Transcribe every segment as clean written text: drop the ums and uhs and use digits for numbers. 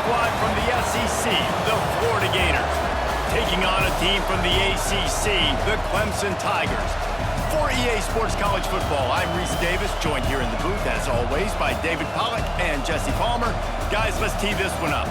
squad from the SEC, the Florida Gators, taking on a team from the ACC, the Clemson Tigers. For EA Sports College Football, I'm Reese Davis, joined here in the booth, as always, by David Pollack and Jesse Palmer. Guys, let's tee this one up.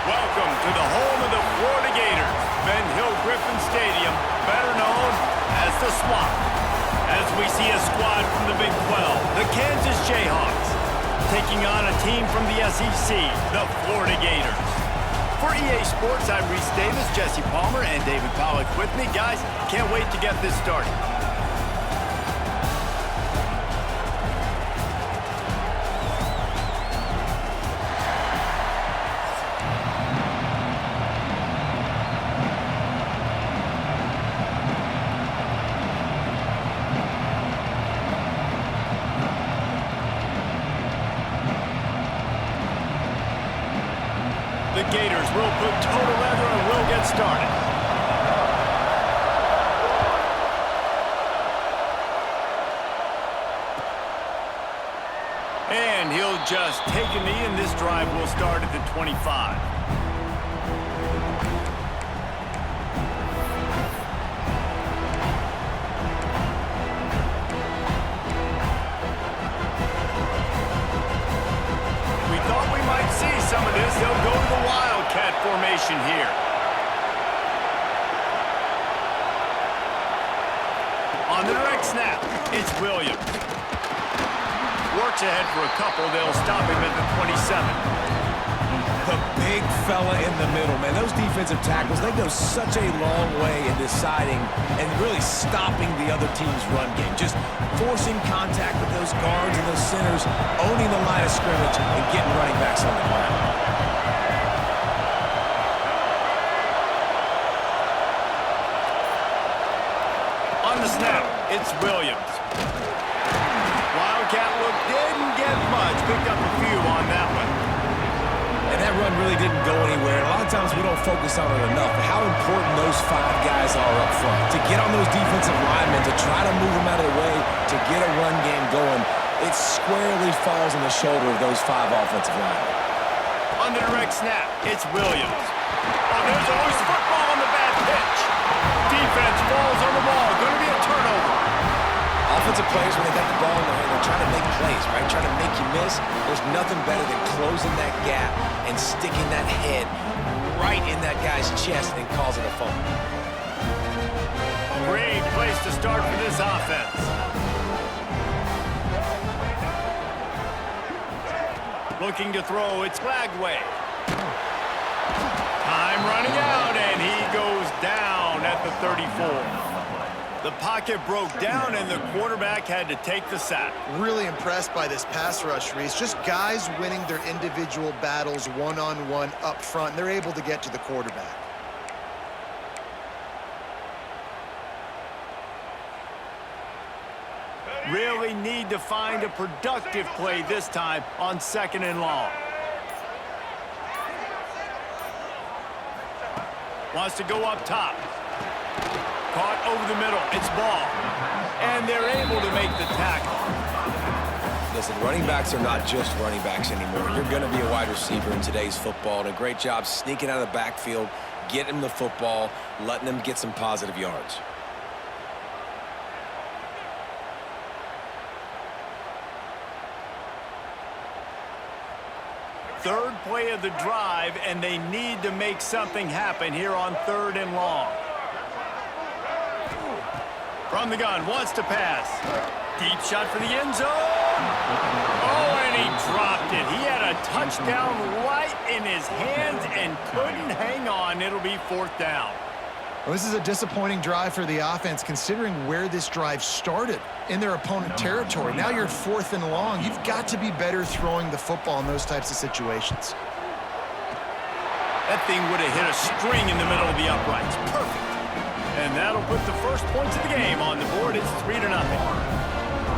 Welcome to the home of the Florida Gators, Ben Hill Griffin Stadium, better known as the Swamp. As we see a squad from the Big 12, the Kansas Jayhawks, taking on a team from the SEC, the Florida Gators. For EA Sports, I'm Reese Davis, Jesse Palmer, and David Pollack with me. Guys, can't wait to get this started. The Gators will put total leather and will get started. And he'll just take a knee, and this drive will start at the 25. Some of this, they'll go to the Wildcat formation here. On the direct snap, it's Williams. Works ahead for a couple. They'll stop him at the 27. The big fella in the middle, man. Those defensive tackles, they go such a long way in deciding and really stopping the other team's run game. Just forcing contact with those guards and those centers, owning the line of scrimmage, and getting running backs on the ground. On the snap, it's Williams. Wildcat look didn't get much. Picked up a few on that one. And that run really didn't go anywhere. A lot of times we don't focus on it enough, but how important those five guys are up front. To get on those defensive linemen, to try to move them out of the way, to get a run game going, it squarely falls on the shoulder of those five offensive linemen. On the direct snap, it's Williams. Oh, there's always football on the bad pitch. Defense falls on the ball. Going to be a turnover. Offensive players, when they got the ball in their hand, they're trying to make plays, right? Trying to make you miss. There's nothing better than closing that gap and sticking that head right in that guy's chest and causing a fumble. Great place to start for this offense. Looking to throw, it's Flagway. Time running out, and he goes down at the 34. The pocket broke down, and the quarterback had to take the sack. Really impressed by this pass rush, Reese. Just guys winning their individual battles one-on-one up front, and they're able to get to the quarterback. Really need to find a productive play this time on 2nd and long. Wants to go up top. Caught over the middle. It's ball. And they're able to make the tackle. Listen, running backs are not just running backs anymore. You're going to be a wide receiver in today's football, and a great job sneaking out of the backfield, getting them the football, letting them get some positive yards. Third play of the drive, and they need to make something happen here on 3rd and long. From the gun, wants to pass. Deep shot for the end zone. Oh, and he dropped it. He had a touchdown right in his hands and couldn't hang on. It'll be 4th down. Well, this is a disappointing drive for the offense, considering where this drive started in their opponent territory. Now you're at 4th and long. You've got to be better throwing the football in those types of situations. That thing would have hit a string in the middle of the uprights. Perfect. And that'll put the first points of the game on the board. It's 3-0.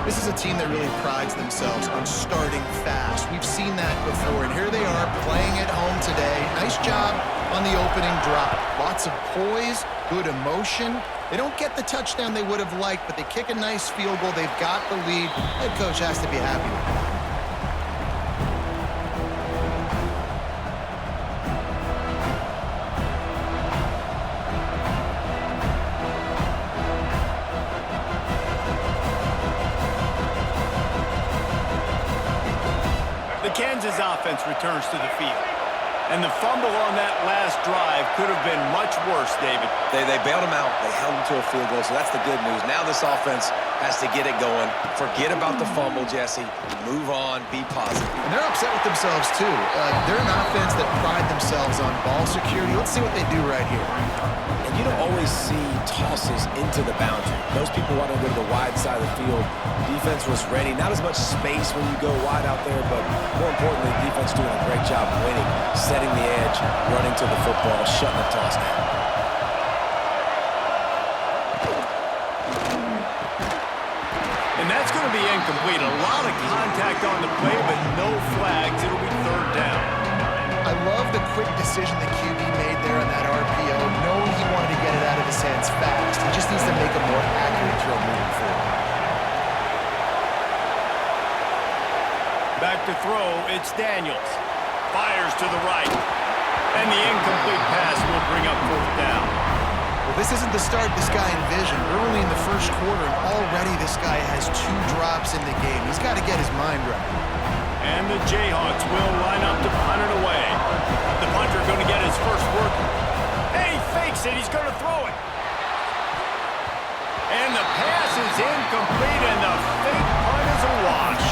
This is a team that really prides themselves on starting fast. We've seen that before, and here they are playing at home today. Nice job on the opening drive. Lots of poise, good emotion. They don't get the touchdown they would have liked, but they kick a nice field goal. They've got the lead. Head coach has to be happy with that. Kansas offense returns to the field. And the fumble on that last drive could have been much worse, David. They bailed him out. They held him to a field goal, so that's the good news. Now this offense has to get it going. Forget about the fumble, Jesse. Move on. Be positive. And they're upset with themselves, too. They're an offense that pride themselves on ball security. Let's see what they do right here. And you don't always see tosses into the boundary. Most people want to go to the wide side of the field. Defense was ready. Not as much space when you go wide out there, but more importantly, defense doing a great job winning, setting the edge, running to the football, shutting the toss down. And that's going to be incomplete. A lot of contact on the play, but no flags. It'll be 3rd down. I love the quick decision the QB made there on that RPO, knowing he wanted to get it out of his hands fast. He just needs to make a more accurate throw moving forward. Back to throw, it's Daniels. Fires to the right. And the incomplete pass will bring up 4th down. Well, this isn't the start this guy envisioned. We're only in the first quarter, and already this guy has 2 drops in the game. He's got to get his mind right. And the Jayhawks will line up to punt it away. The punter going to get his first work. Hey, he fakes it. He's going to throw it. And the pass is incomplete, and the fake punt is a wash.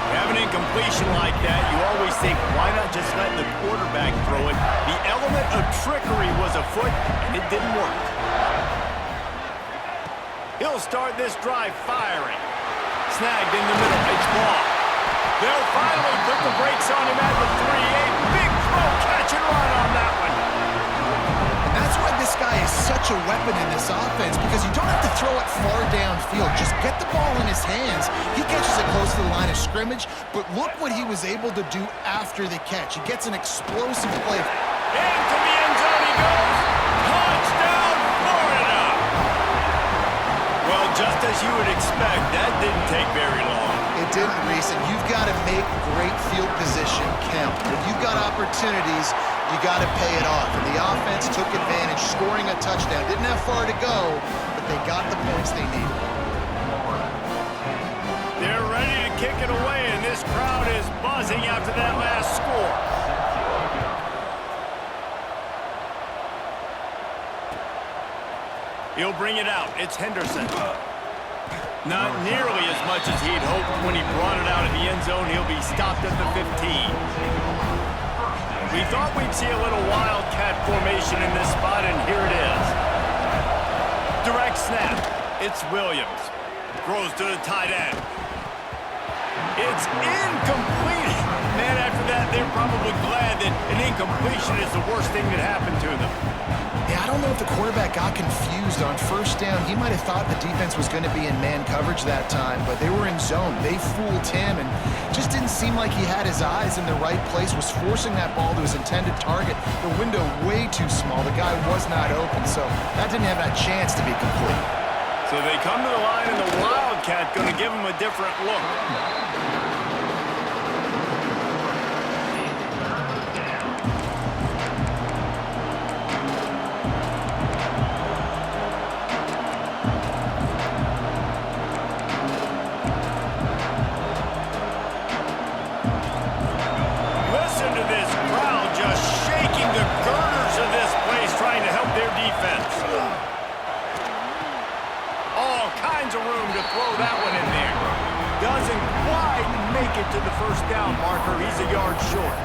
You have an incompletion like that, you always think, why not just let the quarterback throw it? The element of trickery was afoot, and it didn't work. He'll start this drive firing. Snagged in the middle. It's ball. They'll finally put the brakes on him at the 3-8. Big throw, catch and run on that one. And that's why this guy is such a weapon in this offense, because you don't have to throw it far downfield. Just get the ball in his hands. He catches it close to the line of scrimmage, but look what he was able to do after the catch. He gets an explosive play. Into the end zone he goes. Touchdown, Florida. Well, just as you would expect, that didn't take very long. It didn't, Reese, and you've got to make great field position count. When you've got opportunities, you got to pay it off. And the offense took advantage, scoring a touchdown. Didn't have far to go, but they got the points they needed. They're ready to kick it away, and this crowd is buzzing after that last score. He'll bring it out. It's Henderson. Not nearly as much as he'd hoped when he brought it out of the end zone. He'll be stopped at the 15. We thought we'd see a little wildcat formation in this spot, and here it is. Direct snap. It's Williams. Throws to the tight end. It's incomplete. Man, after that, they're probably glad that an incompletion is the worst thing that happened to them. Yeah, I don't know if the quarterback got confused on first down. He might have thought the defense was going to be in man coverage that time, but they were in zone. They fooled him, and just didn't seem like he had his eyes in the right place, was forcing that ball to his intended target. The window way too small. The guy was not open, so that didn't have that chance to be complete. So they come to the line, and the Wildcat going to give him a different look. Listen to this crowd just shaking the girders of this place, trying to help their defense. All kinds of room to throw that one in there. make it to the first down marker. He's a yard short.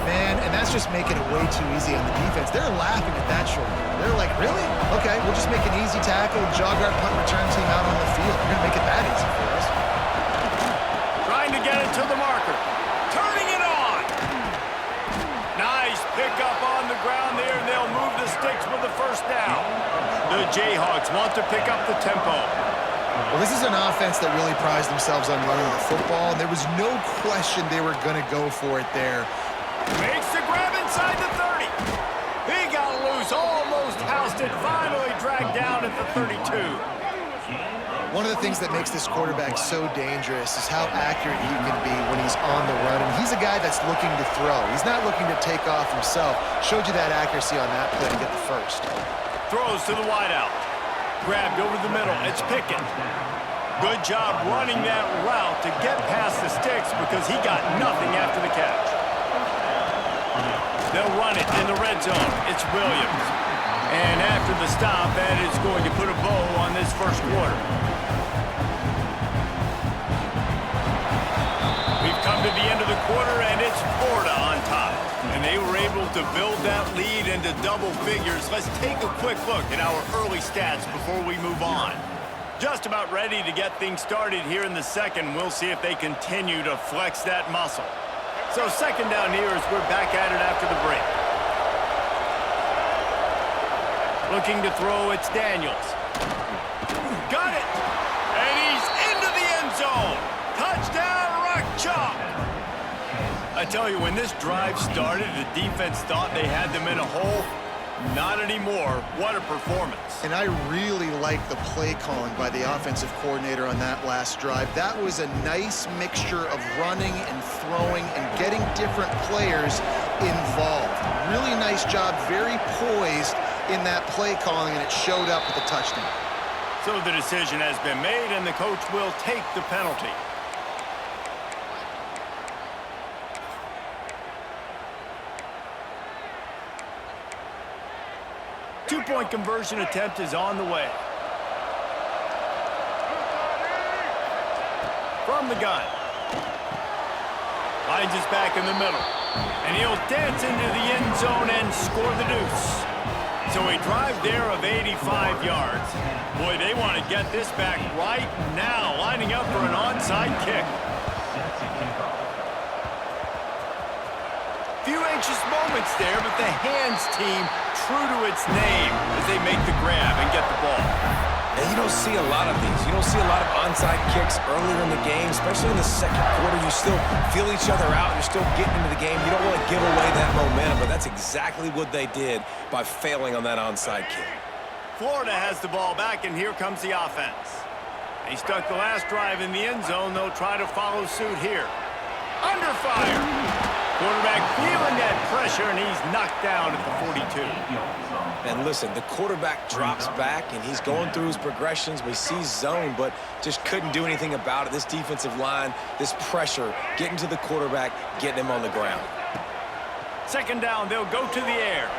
Man, and that's just making it way too easy on the defense. They're laughing at that short. They're like, really? Okay, we'll just make an easy tackle, jog our punt return team out on the field. We're going to make it that easy for us. Trying to get it to the marker. Turning it on. Nice pickup on the ground there, and they'll move the sticks with the first down. The Jayhawks want to pick up the tempo. Well, this is an offense that really prized themselves on running the football, and there was no question they were going to go for it there. Makes the grab inside the 30. He got loose, almost housed it, finally dragged down at the 32. One of the things that makes this quarterback so dangerous is how accurate he can be when he's on the run. And he's a guy that's looking to throw. He's not looking to take off himself. Showed you that accuracy on that play to get the first. Throws to the wideout. Grabbed over the middle. It's Pickett. Good job running that route to get past the sticks because he got nothing after the catch. They'll run it in the red zone. It's Williams. And after the stop, that is going to put a bow on this first quarter. We've come to the end of the quarter, and it's Florida on top. And they were able to build that lead into double figures. Let's take a quick look at our early stats before we move on. Just about ready to get things started here in the second. We'll see if they continue to flex that muscle. So second down here as we're back at it after the break. Looking to throw, it's Daniels. Got it! And he's into the end zone. Touchdown, Rock Chalk! I tell you, when this drive started, the defense thought they had them in a hole. Not anymore. What a performance. And I really like the play calling by the offensive coordinator on that last drive. That was a nice mixture of running and throwing and getting different players involved. Really nice job, very poised in that play calling, and it showed up with a touchdown. So the decision has been made, and the coach will take the penalty. Two-point conversion attempt is on the way. From the gun. Finds us back in the middle. And he'll dance into the end zone and score the deuce. So a drive there of 85 yards. Boy, they want to get this back right now, lining up for an onside kick. Few anxious moments there, but the hands team true to its name as they make the grab and get the ball. And you don't see a lot of these. You don't see a lot of onside kicks earlier in the game, especially in the second quarter. You still feel each other out. You're still getting into the game. You don't want to give away that momentum, but that's exactly what they did by failing on that onside kick. Florida has the ball back, and here comes the offense. They stuck the last drive in the end zone. They'll try to follow suit here. Under fire. Quarterback feeling that pressure, and he's knocked down at the 42. And listen, the quarterback drops back, and he's going through his progressions. We see zone, but just couldn't do anything about it. This defensive line, this pressure, getting to the quarterback, getting him on the ground. Second down, they'll go to the air.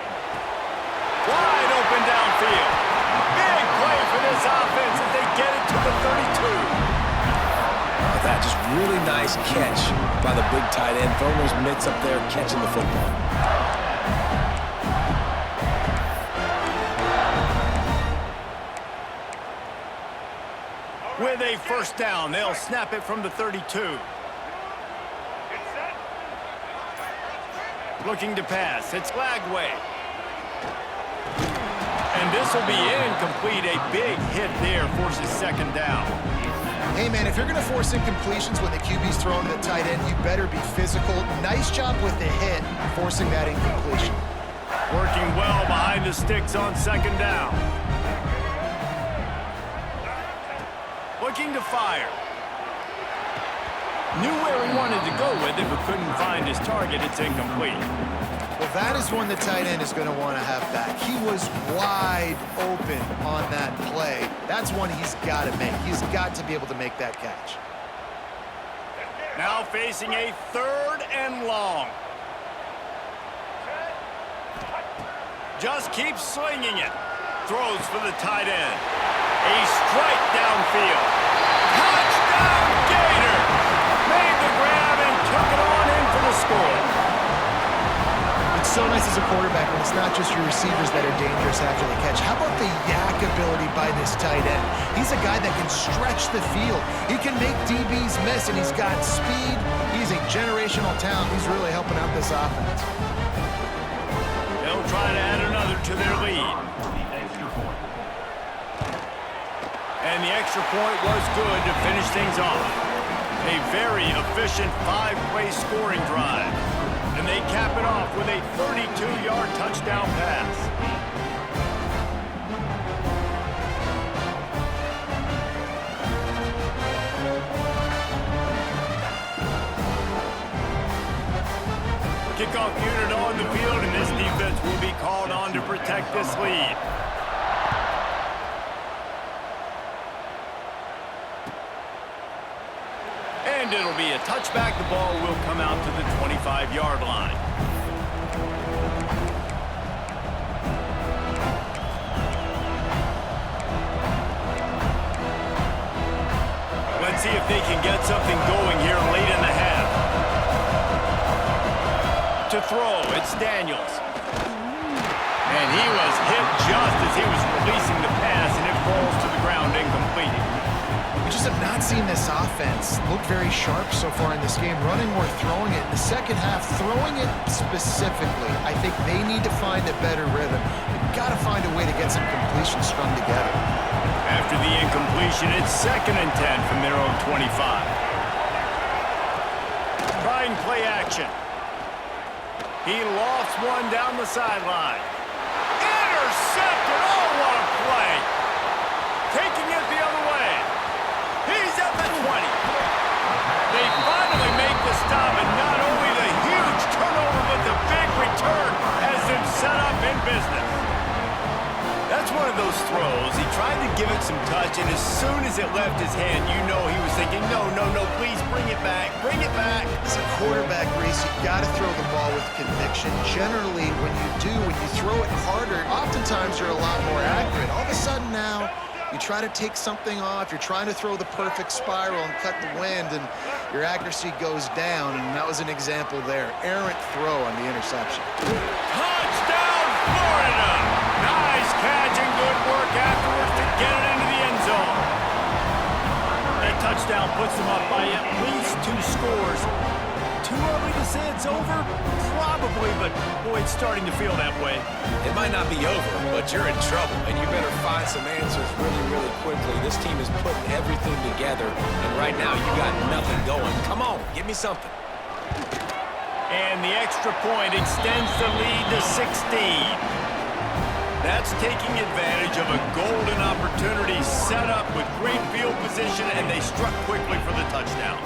Wide open downfield. Big play for this offense as they get it to the 32. That just really nice catch by the big tight end, throwing those mitts up there, catching the football. With a first down, they'll snap it from the 32. Looking to pass, it's Lagway. And this will be incomplete. A big hit there forces second down. Hey, man, if you're going to force incompletions when the QB's throwing to the tight end, you better be physical. Nice job with the hit, forcing that incompletion. Working well behind the sticks on second down. Looking to fire. Knew where he wanted to go with it, but couldn't find his target. It's incomplete. Well, that is one the tight end is going to want to have back. He was wide open on that play. That's one he's got to make. He's got to be able to make that catch. Now facing a third and long. Just keeps slinging it. Throws for the tight end. A strike downfield. Touchdown Gators! so nice as a quarterback when it's not just your receivers that are dangerous after the catch. How about the yak ability by this tight end? He's a guy that can stretch the field. He can make DBs miss, and he's got speed. He's a generational talent. He's really helping out this offense. They'll try to add another to their lead. And the extra point was good to finish things off. A very efficient 5-play scoring drive. And they cap it off with a 32-yard touchdown pass. Kickoff unit on the field, and this defense will be called on to protect this lead. And it'll be a touchback. The ball will come out to the 25-yard line. Let's see if they can get something going here late in the half. To throw, it's Daniels. And he was hit just as he was releasing the pass, and it falls to the ground incomplete. We just have not seen this offense look very sharp so far in this game, running or throwing it. In the second half, throwing it specifically, I think they need to find a better rhythm. They've got to find a way to get some completions strung together. After the incompletion, it's 2nd and 10 from their own 25. Trying play action. He lofts one down the sideline. Intercepted! Oh, what a play! Taking it the other way. He's at the 20. They finally make the stop, and not only the huge turnover, but the big return has them set up in business. That's one of those throws. He tried to give it some touch, and as soon as it left his hand, you know he was thinking, no, please bring it back, bring it back. As a quarterback, Reese, you've got to throw the ball with conviction. Generally, when you throw it harder, oftentimes you're a lot more accurate. All of a sudden now, you try to take something off, you're trying to throw the perfect spiral and cut the wind, and your accuracy goes down, and that was an example there. Errant throw on the interception. Touchdown, Florida! Nice catch and good work afterwards to get it into the end zone. That touchdown puts them up by at least 2 scores. Too early to say it's over? Probably, but boy, it's starting to feel that way. It might not be over, but you're in trouble, and you better find some answers really, really quickly. This team is putting everything together, and right now you got nothing going. Come on, give me something. And the extra point extends the lead to 16. That's taking advantage of a golden opportunity set up with great field position, and they struck quickly for the touchdown.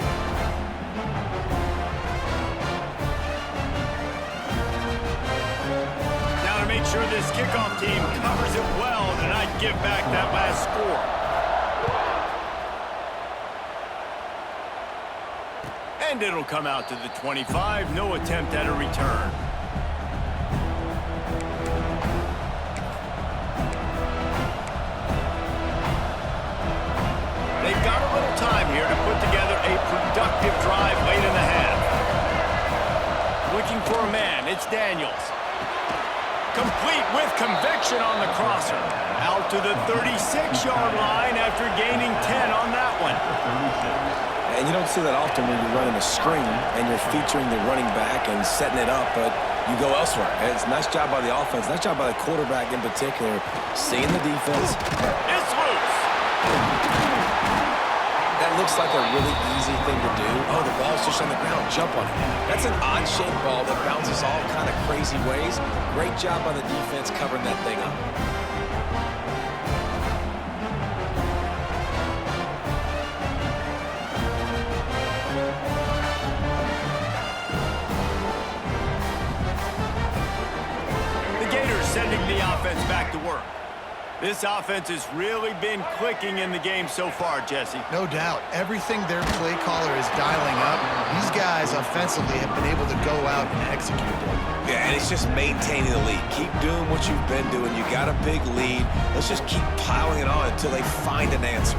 Now to make sure this kickoff team covers it well to not give back that last score. And it'll come out to the 25. No attempt at a return. They've got a little time here to put together a productive drive late in the half. Looking for a man, it's Daniels. Complete with conviction on the crosser. Out to the 36-yard line after gaining 10 on that one. And you don't see that often when you're running a screen and you're featuring the running back and setting it up, but you go elsewhere. It's a nice job by the offense, nice job by the quarterback in particular, seeing the defense. It's loose. That looks like a really easy thing to do. Oh, the ball's just on the ground. Jump on it. That's an odd-shaped ball that bounces all kind of crazy ways. Great job by the defense covering that thing up. The Gators sending the offense back to work. This offense has really been clicking in the game so far, Jesse. No doubt. Everything their play caller is dialing up, these guys offensively have been able to go out and execute it. Yeah, and it's just maintaining the lead. Keep doing what you've been doing. You got a big lead. Let's just keep piling it on until they find an answer.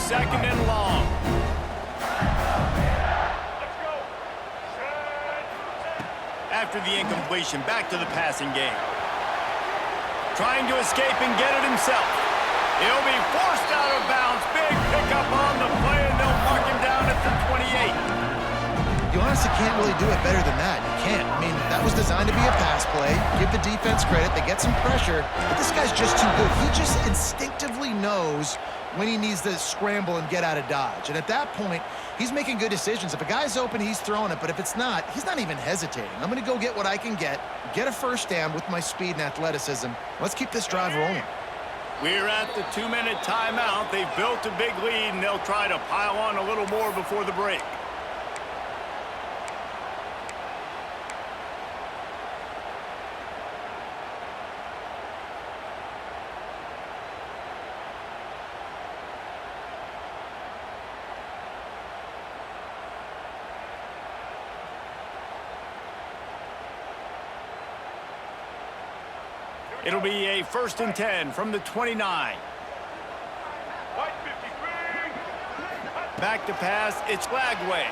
second and long. After the incompletion, back to the passing game. Trying to escape and get it himself. He'll be forced out of bounds. Big pickup on the play, and they'll mark him down at the 28. You honestly can't really do it better than that. You can't. I mean, that was designed to be a pass play. Give the defense credit. They get some pressure. But this guy's just too good. He just instinctively knows when he needs to scramble and get out of dodge. And at that point, he's making good decisions. If a guy's open, he's throwing it. But if it's not, he's not even hesitating. I'm going to go get what I can get a first down with my speed and athleticism. Let's keep this drive rolling. We're at the 2-minute timeout. They've built a big lead, and they'll try to pile on a little more before the break. It'll be a 1st and 10 from the 29. Back to pass, it's Lagway.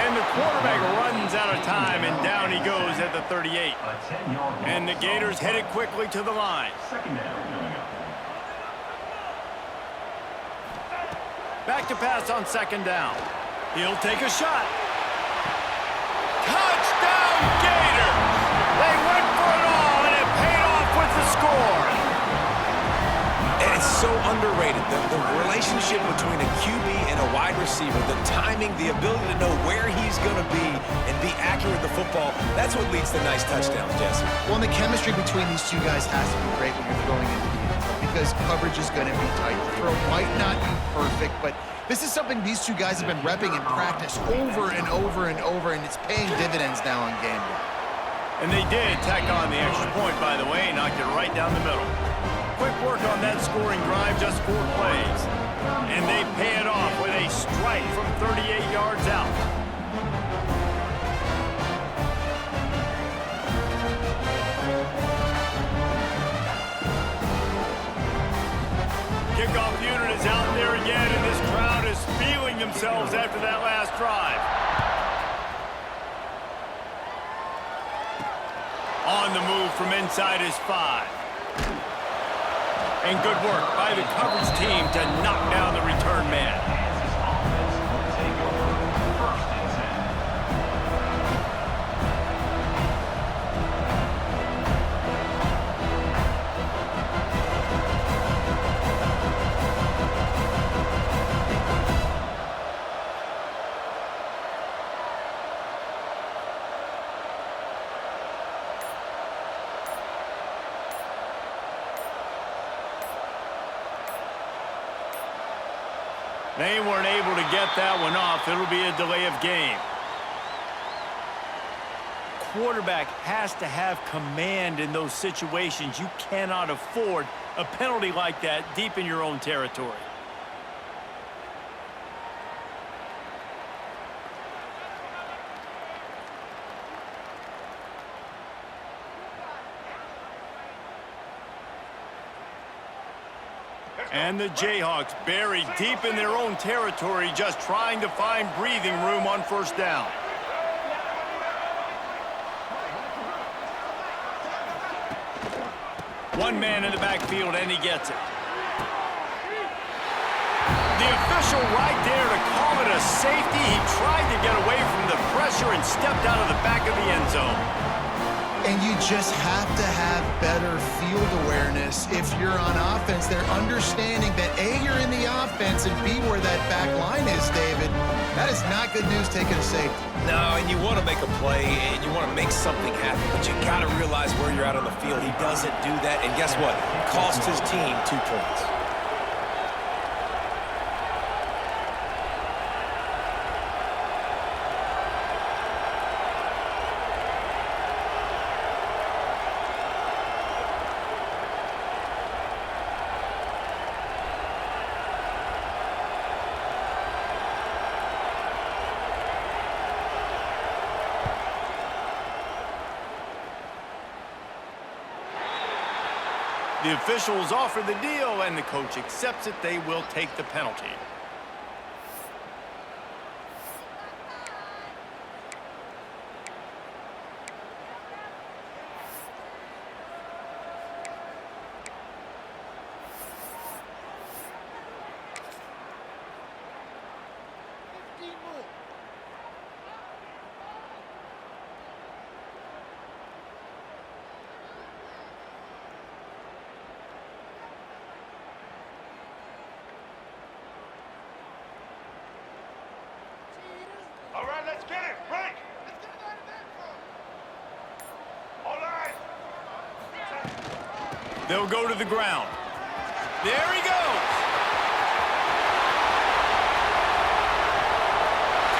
And the quarterback runs out of time, and down he goes at the 38. And the Gators headed quickly to the line. Back to pass on 2nd down. He'll take a shot. Touchdown, Gators! They went for it all, and it paid off with the score. And it's so underrated. The relationship between a QB and a wide receiver, the timing, the ability to know where he's going to be and be accurate with the football, that's what leads to nice touchdowns, Jesse. Well, and the chemistry between these two guys has to be great when you're throwing into the end zone because coverage is going to be tight. The throw might not be perfect, but this is something these two guys have been repping in practice over and over and over, and it's paying dividends now on game day. And they did tack on the extra point, by the way, knocked it right down the middle. Quick work on that scoring drive, just 4 plays. And they pay it off with a strike from 38 yards out. Kickoff unit is out there again, and this crowd is feeling themselves after that last drive. On the move from inside his 5. And good work by the coverage team to knock down the return man. They weren't able to get that one off. It'll be a delay of game. Quarterback has to have command in those situations. You cannot afford a penalty like that deep in your own territory. And the Jayhawks buried deep in their own territory, just trying to find breathing room on 1st down. One man in the backfield, and he gets it. The official right there to call it a safety. He tried to get away from the pressure and stepped out of the back of the end zone. And you just have to have better field awareness if you're on offense. They're understanding that A, you're in the offense, and B, where that back line is, David. That is not good news taking a safety. No, and you want to make a play, and you want to make something happen, but you got to realize where you're at on the field. He doesn't do that, and guess what? Cost his team 2 points. The officials offer the deal, and the coach accepts it. They will take the penalty. All right, let's get it. Break. All right. They'll go to the ground. There he goes.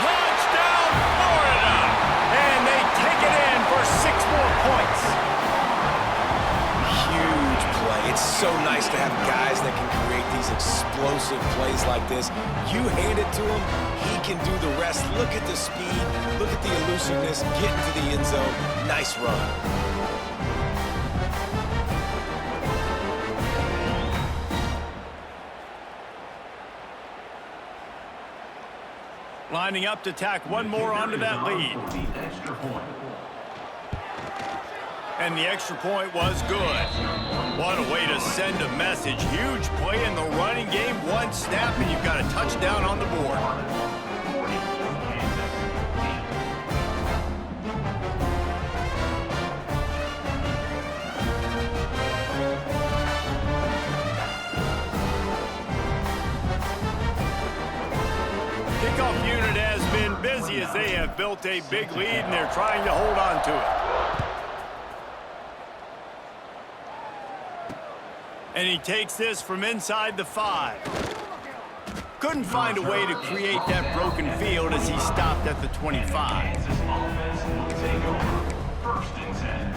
Touchdown, Florida. And they take it in for 6 more points. Huge play. It's so nice to have guys that can create these explosive plays like this. You hand it to him, he can do the rest. Look at the speed, look at the elusiveness, get into the end zone. Nice run. Lining up to tack one more onto that lead. And the extra point was good. What a way to send a message. Huge play in the running game. One snap, and you've got a touchdown on the board. Kickoff unit has been busy as they have built a big lead, and they're trying to hold on to it. And he takes this from inside the 5. Couldn't find a way to create that broken field as he stopped at the 25. Kansas offense will take over. 1st and 10.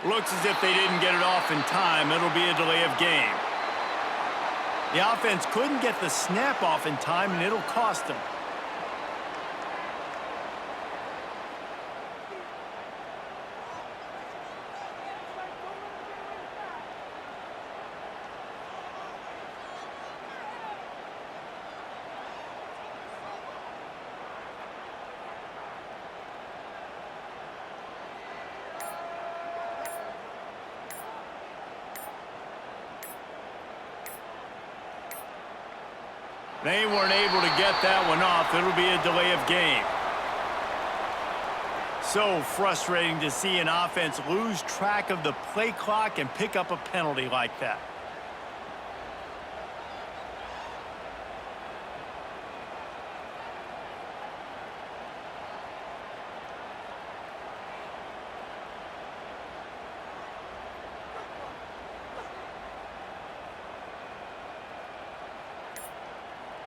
Looks as if they didn't get it off in time. It'll be a delay of game. The offense couldn't get the snap off in time, and it'll cost them. They weren't able to get that one off. It'll be a delay of game. So frustrating to see an offense lose track of the play clock and pick up a penalty like that.